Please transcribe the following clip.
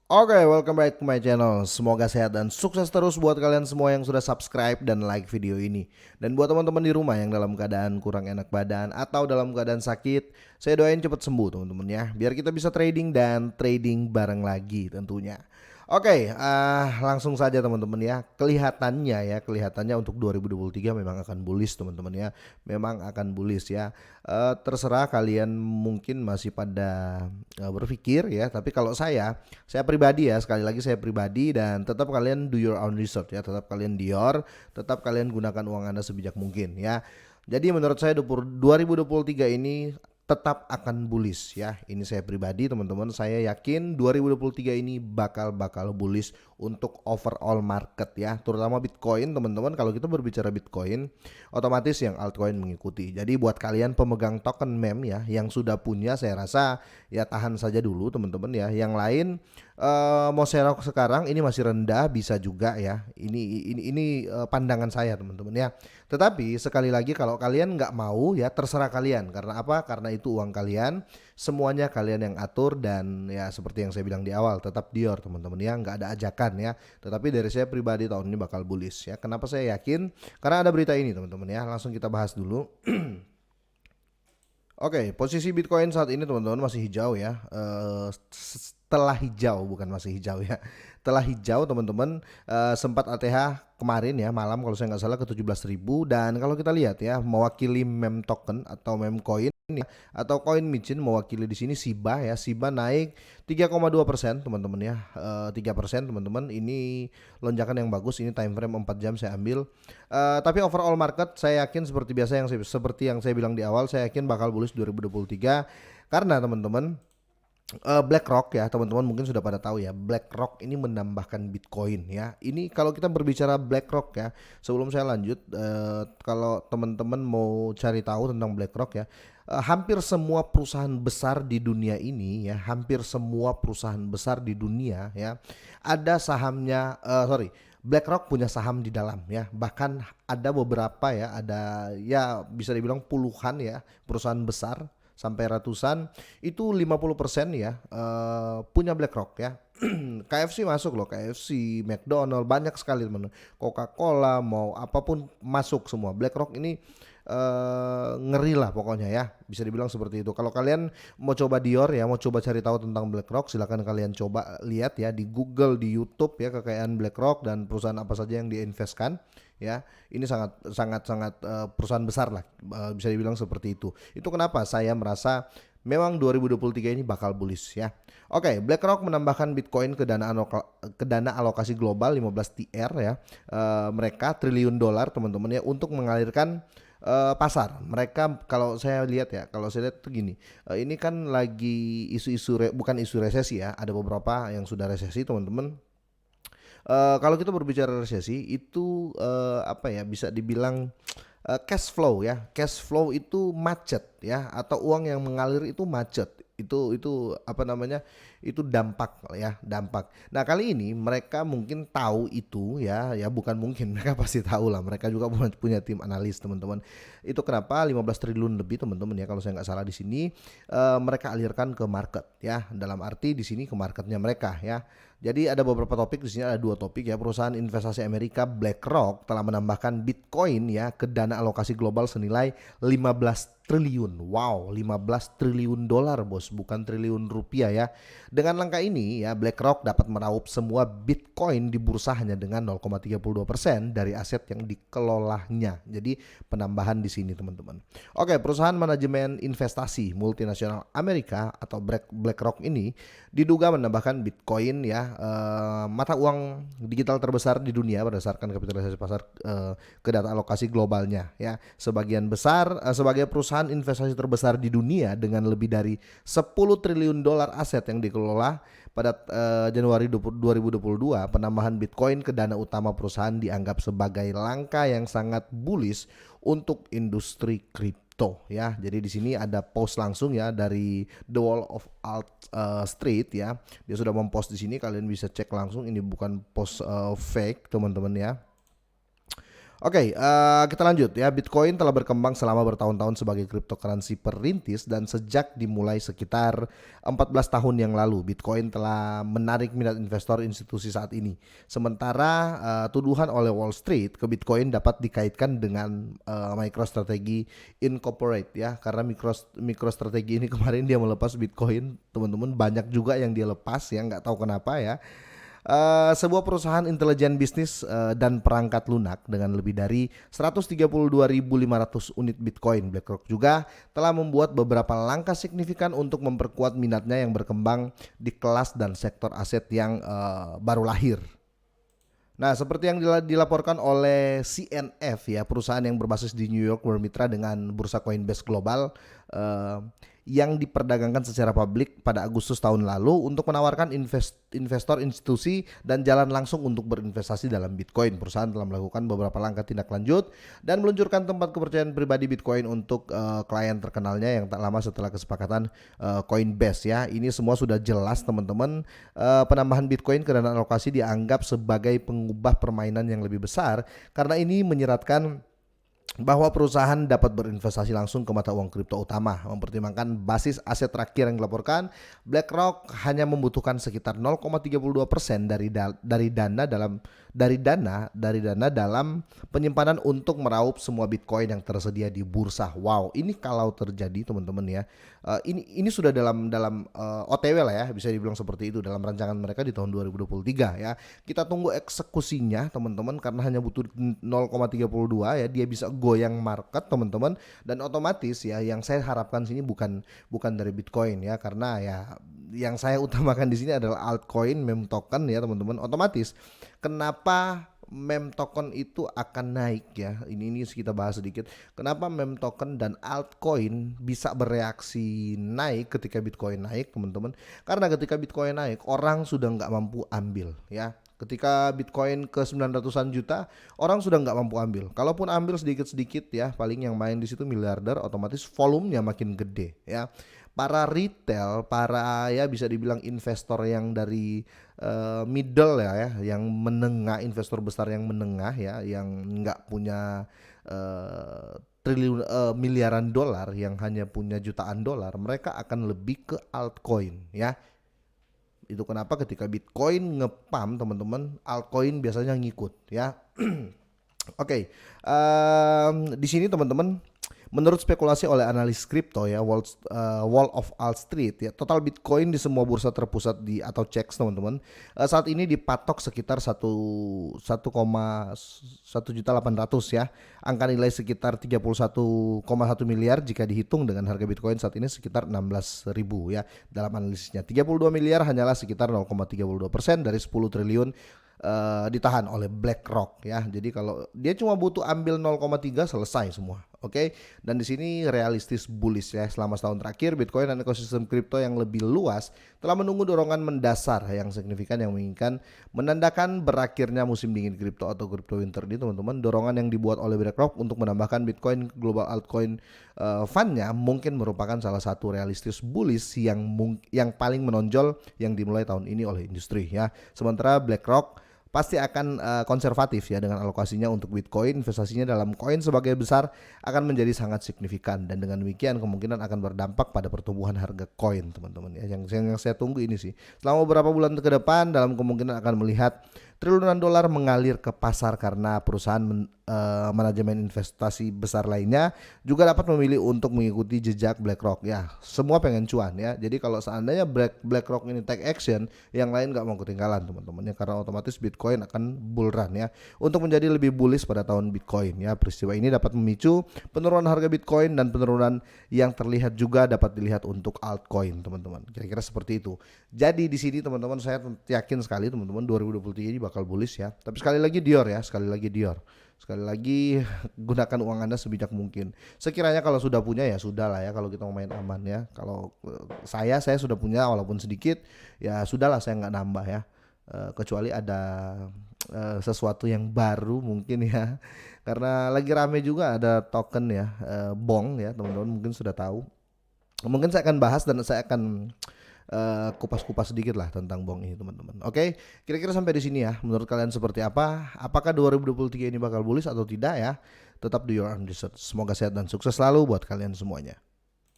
Oke, welcome back to my channel. Semoga sehat dan sukses terus buat kalian semua yang sudah subscribe dan like video ini. Dan buat teman-teman di rumah yang dalam keadaan kurang enak badan atau dalam keadaan sakit, saya doain cepat sembuh teman-teman ya. Biar kita bisa trading dan trading bareng lagi tentunya. Oke, langsung saja teman-teman ya. Kelihatannya untuk 2023 memang akan bullish teman-teman ya. Memang akan bullish ya. Terserah kalian mungkin masih pada berpikir ya. Tapi kalau saya pribadi ya, sekali lagi saya pribadi, dan tetap kalian do your own research ya. Tetap kalian dior, tetap kalian gunakan uang Anda sebijak mungkin ya. Jadi menurut saya 2023 ini tetap akan bullish ya. Ini saya pribadi teman-teman, saya yakin 2023 ini bakal bullish untuk overall market ya, terutama Bitcoin teman-teman. Kalau kita berbicara Bitcoin, otomatis yang altcoin mengikuti. Jadi buat kalian pemegang token meme ya yang sudah punya, saya rasa ya tahan saja dulu teman-teman ya. Yang lain mau serok sekarang ini masih rendah bisa juga ya. Ini pandangan saya teman-teman ya. Tetapi sekali lagi kalau kalian nggak mau ya terserah kalian. Karena apa? Karena itu uang kalian, semuanya kalian yang atur. Dan ya seperti yang saya bilang di awal, tetap dior teman-teman ya, nggak ada ajakan ya. Tetapi dari saya pribadi tahun ini bakal bullish ya. Kenapa saya yakin? Karena ada berita ini teman-teman ya. Langsung kita bahas dulu. Oke, posisi Bitcoin saat ini teman-teman masih hijau ya. Setelah hijau, bukan masih hijau ya. Telah hijau teman-teman. Sempat ATH kemarin ya malam kalau saya nggak salah ke 17.000. Dan kalau kita lihat ya, mewakili meme token atau meme coin ya, atau koin micin mewakili di sini Shiba ya. Shiba naik 3,2% teman-teman ya. 3% teman-teman. Ini lonjakan yang bagus. Ini time frame 4 jam saya ambil. Tapi overall market saya yakin seperti yang saya bilang di awal, saya yakin bakal bullish 2023 karena teman-teman, BlackRock ya teman-teman mungkin sudah pada tahu ya, BlackRock ini menambahkan Bitcoin ya. Ini kalau kita berbicara BlackRock ya, sebelum saya lanjut, kalau teman-teman mau cari tahu tentang BlackRock ya, hampir semua perusahaan besar di dunia ini ya, hampir semua perusahaan besar di dunia ya, ada sahamnya. BlackRock punya saham di dalam ya. Bahkan ada beberapa ya, ada ya bisa dibilang puluhan ya perusahaan besar sampai ratusan, itu 50% ya punya BlackRock ya. KFC masuk loh, KFC, McDonald, banyak sekali teman. Coca-Cola mau apapun masuk semua. BlackRock ini ngeri lah pokoknya ya, bisa dibilang seperti itu. Kalau kalian mau coba Dior ya, mau coba cari tahu tentang BlackRock, silakan kalian coba lihat ya di Google, di YouTube ya, kekayaan BlackRock dan perusahaan apa saja yang diinvestkan ya. Ini sangat perusahaan besar lah, bisa dibilang seperti itu. Itu kenapa saya merasa memang 2023 ini bakal bullish ya. Oke, BlackRock menambahkan Bitcoin ke dana alokasi global 15 TR ya. Mereka triliun dolar teman-teman ya, untuk mengalirkan pasar. Mereka kalau saya lihat ya, kalau saya lihat tuh gini, ini kan lagi bukan isu resesi ya, ada beberapa yang sudah resesi teman-teman. Kalau kita berbicara resesi itu apa ya, bisa dibilang cash flow ya. Cash flow itu macet ya, atau uang yang mengalir itu macet. Itu apa namanya? Itu dampak ya, dampak. Nah, kali ini mereka mungkin tahu itu ya, ya bukan mungkin, mereka pasti tahu lah. Mereka juga punya tim analis teman-teman. Itu kenapa 15 triliun lebih teman-teman ya, kalau saya nggak salah di sini mereka alirkan ke market ya. Dalam arti di sini ke marketnya mereka ya. Jadi ada beberapa topik di sini, ada dua topik ya. Perusahaan investasi Amerika BlackRock telah menambahkan Bitcoin ya ke dana alokasi global senilai 15 triliun. Wow, 15 triliun dolar bos, bukan triliun rupiah ya. Dengan langkah ini ya, BlackRock dapat meraup semua Bitcoin di bursa hanya dengan 0,32% dari aset yang dikelolanya. Jadi penambahan di sini teman-teman. Oke, perusahaan manajemen investasi multinasional Amerika atau BlackRock ini diduga menambahkan Bitcoin ya, mata uang digital terbesar di dunia berdasarkan kapitalisasi pasar, ke data alokasi globalnya ya. Sebagian besar sebagai perusahaan investasi terbesar di dunia dengan lebih dari 10 triliun dolar aset yang dikelola pada Januari 2022, penambahan Bitcoin ke dana utama perusahaan dianggap sebagai langkah yang sangat bullish untuk industri kripto ya. Jadi di sini ada post langsung ya dari The Wall of Alt Street ya. Dia sudah mempost di sini, kalian bisa cek langsung. Ini bukan post fake teman-teman ya. Oke, kita lanjut ya. Bitcoin telah berkembang selama bertahun-tahun sebagai cryptocurrency perintis dan sejak dimulai sekitar 14 tahun yang lalu, Bitcoin telah menarik minat investor institusi saat ini. Sementara tuduhan oleh Wall Street ke Bitcoin dapat dikaitkan dengan MicroStrategy Incorporate ya, karena MicroStrategy ini kemarin dia melepas Bitcoin, teman-teman, banyak juga yang dia lepas ya, nggak tahu kenapa ya. Sebuah perusahaan intelijen bisnis dan perangkat lunak dengan lebih dari 132.500 unit Bitcoin. BlackRock juga telah membuat beberapa langkah signifikan untuk memperkuat minatnya yang berkembang di kelas dan sektor aset yang baru lahir. Nah, seperti yang dilaporkan oleh CNF ya, perusahaan yang berbasis di New York bermitra dengan bursa Coinbase Global eh, yang diperdagangkan secara publik pada Agustus tahun lalu untuk menawarkan investor institusi dan jalan langsung untuk berinvestasi dalam Bitcoin. Perusahaan telah melakukan beberapa langkah tindak lanjut dan meluncurkan tempat kepercayaan pribadi Bitcoin untuk klien terkenalnya yang tak lama setelah kesepakatan Coinbase ya. Ini semua sudah jelas, teman-teman. Penambahan Bitcoin ke dana alokasi dianggap sebagai pengubah permainan yang lebih besar karena ini menyeratkan bahwa perusahaan dapat berinvestasi langsung ke mata uang kripto utama. Mempertimbangkan basis aset terakhir yang dilaporkan, BlackRock hanya membutuhkan sekitar 0,32% dari dana dalam penyimpanan untuk meraup semua Bitcoin yang tersedia di bursa. Wow, ini kalau terjadi, teman-teman ya. Ini sudah dalam OTW lah ya, bisa dibilang seperti itu, dalam rancangan mereka di tahun 2023 ya. Kita tunggu eksekusinya, teman-teman, karena hanya butuh 0,32 ya, dia bisa goyang market, teman-teman. Dan otomatis ya, yang saya harapkan sini bukan dari Bitcoin ya, karena ya yang saya utamakan di sini adalah altcoin, meme token ya, teman-teman. Otomatis kenapa meme token itu akan naik ya, ini kita bahas sedikit. Kenapa meme token dan altcoin bisa bereaksi naik ketika Bitcoin naik, teman-teman? Karena ketika Bitcoin naik, orang sudah nggak mampu ambil ya. Ketika Bitcoin ke 900-an juta, orang sudah nggak mampu ambil. Kalaupun ambil sedikit-sedikit ya, paling yang main di situ miliarder, otomatis volumenya makin gede ya. Para retail, para ya bisa dibilang investor yang dari middle ya, yang menengah, investor besar yang menengah ya, yang nggak punya triliun miliaran dolar, yang hanya punya jutaan dolar, mereka akan lebih ke altcoin ya. Itu kenapa ketika Bitcoin ngepam, teman-teman, altcoin biasanya ngikut ya. Oke, di sini, teman-teman, menurut spekulasi oleh analis kripto ya, Wall of Wall Street ya, total Bitcoin di semua bursa terpusat atau CEX, teman-teman, saat ini dipatok sekitar 1,1,800 ya. Angka nilai sekitar 31,1 miliar jika dihitung dengan harga Bitcoin saat ini sekitar 16.000 ya. Dalam analisisnya 32 miliar hanyalah sekitar 0,32% dari 10 triliun ditahan oleh BlackRock ya. Jadi kalau dia cuma butuh ambil 0,3 selesai semua. Oke. Dan di sini realistis bullish ya. Selama setahun terakhir Bitcoin dan ekosistem kripto yang lebih luas telah menunggu dorongan mendasar yang signifikan yang menginginkan menandakan berakhirnya musim dingin kripto atau crypto winter ini, teman-teman. Dorongan yang dibuat oleh BlackRock untuk menambahkan Bitcoin global altcoin fundnya mungkin merupakan salah satu realistis bullish yang paling menonjol yang dimulai tahun ini oleh industri ya. Sementara BlackRock pasti akan konservatif ya dengan alokasinya untuk Bitcoin. Investasinya dalam koin sebagai besar akan menjadi sangat signifikan dan dengan demikian kemungkinan akan berdampak pada pertumbuhan harga koin, teman-teman ya. Yang saya tunggu ini sih, selama beberapa bulan ke depan dalam kemungkinan akan melihat triliunan dolar mengalir ke pasar karena perusahaan manajemen investasi besar lainnya juga dapat memilih untuk mengikuti jejak BlackRock ya. Semua pengen cuan ya. Jadi kalau seandainya BlackRock ini take action, yang lain nggak mau ketinggalan, teman-teman ya, karena otomatis Bitcoin akan bull run ya. Untuk menjadi lebih bullish pada tahun Bitcoin ya. Peristiwa ini dapat memicu penurunan harga Bitcoin dan penurunan yang terlihat juga dapat dilihat untuk altcoin, teman-teman. Kira-kira seperti itu. Jadi di sini, teman-teman, saya yakin sekali, teman-teman, 2023 ini bakal bullish ya. Tapi sekali lagi Dior ya, sekali lagi gunakan uang Anda sebijak mungkin. Sekiranya kalau sudah punya ya sudah lah ya, kalau kita mau main aman ya. Kalau saya sudah punya walaupun sedikit, ya sudahlah, saya nggak nambah ya. Kecuali ada sesuatu yang baru mungkin ya. Karena lagi rame juga ada token ya, Bong ya, teman-teman mungkin sudah tahu. Mungkin saya akan bahas dan saya akan kupas-kupas sedikit lah tentang Bong ini teman-teman. Oke, kira-kira sampai di sini ya. Menurut kalian seperti apa? Apakah 2023 ini bakal bullish atau tidak ya? Tetap do your own research. Semoga sehat dan sukses selalu buat kalian semuanya.